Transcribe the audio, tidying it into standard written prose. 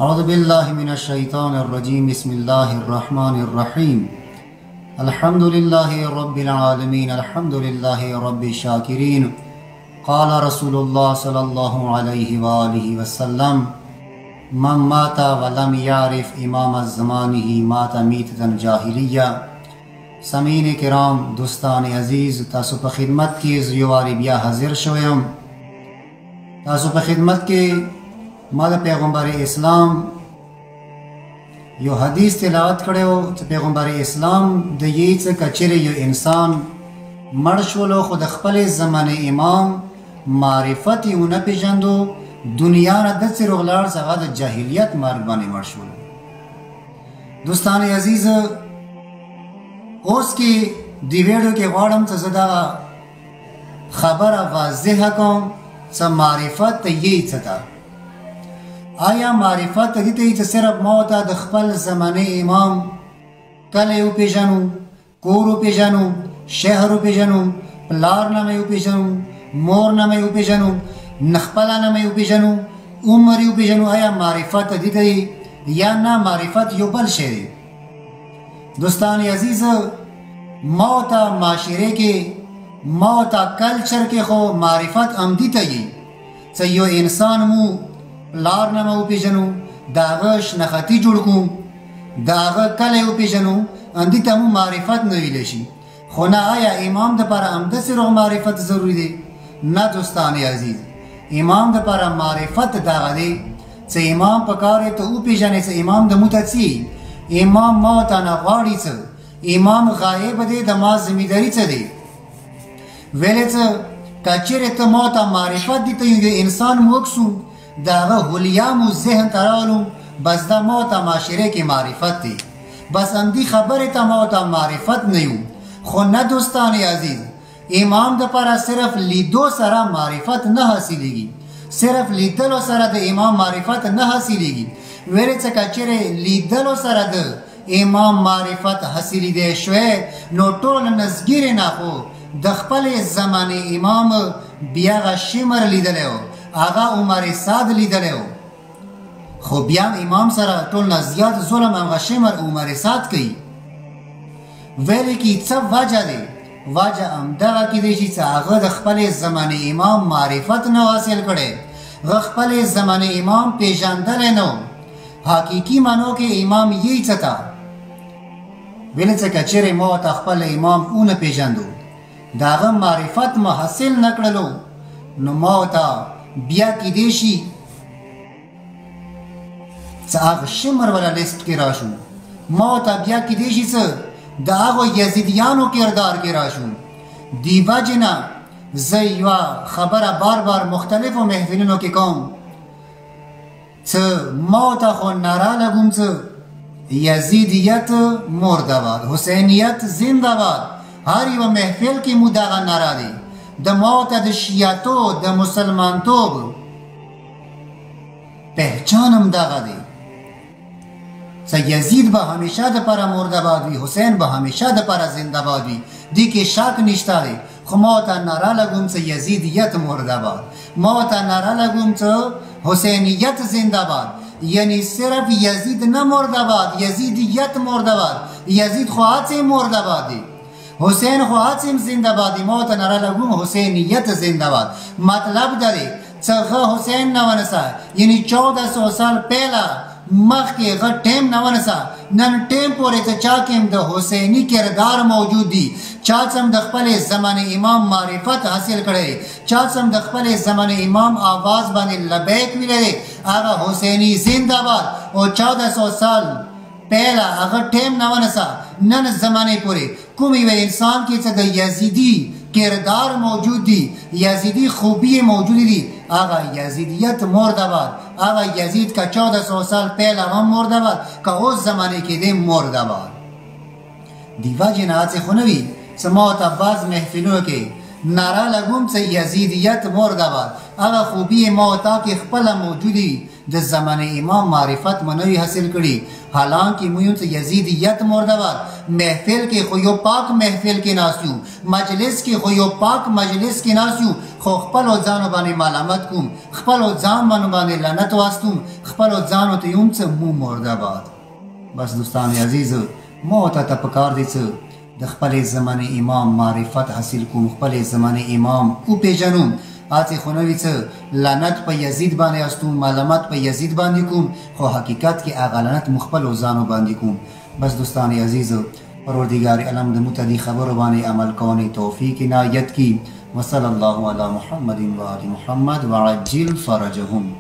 أعوذ بالله من الشيطان الرجيم بسم الله الرحمن الرحيم الحمد لله رب العالمين الحمد لله رب الشاكرين قال رسول الله صلى الله عليه وآله وسلم من مات ولم يعرف امام زمانه مات میتة جاهلیه. سامعین کرام، دوستان عزیز، تاسو په خدمت کې زیواری بیا حاضر شویم. تاسو په خدمت کې ما د پیغمبر اسلام یو حدیث تلاوت کړو چې پیغمبر اسلام د یی څه کچره یو انسان مړ شولو خو د خپل زمانه امام معرفت یې نه پیژندو، دنیا نه د څرغلار څخه د جاهلیت مرګ باندې مړ شولو. دوستان عزیز، اوس کې دی ویډیو کې غواړم چې زه دا خبره واضح کوم چې معرفت یې څه ده. آیا معرفت دې ته چې صرف ما ته د خپل زمانه امام کله یو پیژنو، کور پیژنو، شهر پیژنو، پلار نام یو پیژنو، مور نام یو پیژنو، نخپل نام یو پیژنو، عمر یو پیژنو؟ آیا معرفت دې ته یا نه معرفت یو بل شی دی؟ دوستان عزیز، ما ته معاشره کې، ما ته کلچر کې خو معرفت امدی ته یي چې یو انسان مو پلار نامه وپیژنو، د هغه شناختی جوړ کړو، د هغه کلی وپیژنو، همدې ته مو معرفت نه ویلی شي. خو نه، آیا امام دپاره همداسې روغ معرفت ضروري دی؟ نه دوستان عزیز، امام دپاره معرفت دغه دی چې امام پکار دی ته وپیژنې چې امام د مو ته څه، امام ما ته نه غواړي څه، امام غایب دی، د ما ذمېداري څه دی. ویلې څه که چېرې ته ما ته معرفت دي ته یو انسان مو وکسو، د هغه حلیه مو ذهن ته راولو، بس دا ما ته معاشره کې معرفت دی، بس همدې خبرې ته ما ته معرفت نه یو. خو نه دوستان عزیز، امام دپاره صرف لیدو سره معرفت نه حاصلېږي، صرف لیدلو سره د امام معرفت نه حاصلېږي. ویلې څه که چېرې لیدلو سره د امام معرفت حاصلېدی شوی، نو ټول نزګیرې نه خو د خپلې زمانې امام بیا هغه شمر لیدلی و، هغه عمر سعد لیدلی و، خو بیا امام سره ټول نه زیات ظلم هغه شمر عمر سعد کوي. ویلې کې څه وجه دی؟ وجه همدغه کیدی شي چې هغه د خپلې زمانې امام معرفت نه حاصل کړی، هغه خپلې زمانې امام پیژندلی نه و. حقیقي معنو کې امام یې څه ته؟ ویلې څه که چېرې ما ته خپل امام ونه پیژندو، د هغه معرفت ما حاصل نه کړلو، نو ما ته بیا کیدی شي چې هغه شمر والا لیست کې راشو، ما ته بیا کیدی شي چې د هغو یزیدیانو کردار کې راشو. دی وجې نه زه یوه خبره بار بار مختلفو محفلونو کې کوم چې ما ته خو ناره لګوم چې یزیدیت مردباد، حسینیت زنده‌باد. هر یوه محفل کې مو دغه ناره دی. د ما ته د شیعتو، د مسلمانتوب پهچان هم دغه دی چې یزید به همیشه دپاره مردباد وي، حسین به همیشه دپاره زنده‌باد وي، دې کې شک نشته دی. خو ما ته ناره لګوم چې یزیدیت مردباد، ما ته ناره لګوم چې حسینیت زنده‌باد، یعنی صرف یزید نه مردباد، یزیدیت مردباد. یزید خو هڅې مردباد دی، حسین خو هڅې زنده‌باد دی. ما ته ناره لګوم حسینیت زنده‌باد. مطلب دا دی چې هغه حسین نه ونیسه، یعنی 1400 سال پهله مخکې هغه ټیم نه ونیسه، نن ټیم پورې چې چا کې هم د حسیني کردار موجود دی، چا چې هم د خپلې زمانې امام معرفت حاصل کړی دی، چا چې هم د خپلې زمانې امام آواز باندې لبیک ویلی دی، هغه حسیني زنده‌باد. او 1400 سال پهله هغه ټیم نه ونیسه، نن زمانې پورې کوم یو انسان کې چې د یزیدي کردار موجود دی، یزیدی خوبی موجود دی، هغه یزیدیت مردباد. هغه یزید که 1400 سال پهله هم مردباد، که اوس زمانه کې دی مردباد. دی وجې نه هڅې خو نه وي چې ما ته بعض محفلونو کې ناره لګوم چې یزیدیت مردباد. هغه خوبی ما تا کې خپله موجودی، د زمانه امام معرفت منوی حاصل کړي. حالانکه موږ ته یزیدیت مردباد. محفل کې خو یو پاک محفل کې ناسیو، مجلس کې خو یو پاک مجلس کې ناسیو، خو خپلو ځانو باندې ملامت کوم، خپلو ځان باندې لعنت واستوم، خپلو ځانو ته یم څه مو مرده باد. بس دوستان عزیز، ما ته پکار دی څه د خپلې زمانې امام معرفت حاصل کوم، خپلې زمانې امام وپېژنم. هڅې خو نه وي څه لعنت په یزید باندې استوم، ملامت په یزید باندې کوم، خو حقیقت کې هغه لعنت مو خپلو ځانو باندې کوم. بس دوستان عزیز، پروردگار عالم د موږ ته دې خبرو باندې عمل کونې توفیق عنایت کړي. وصلی الله علی محمد و آل محمد وعجل فرجهم.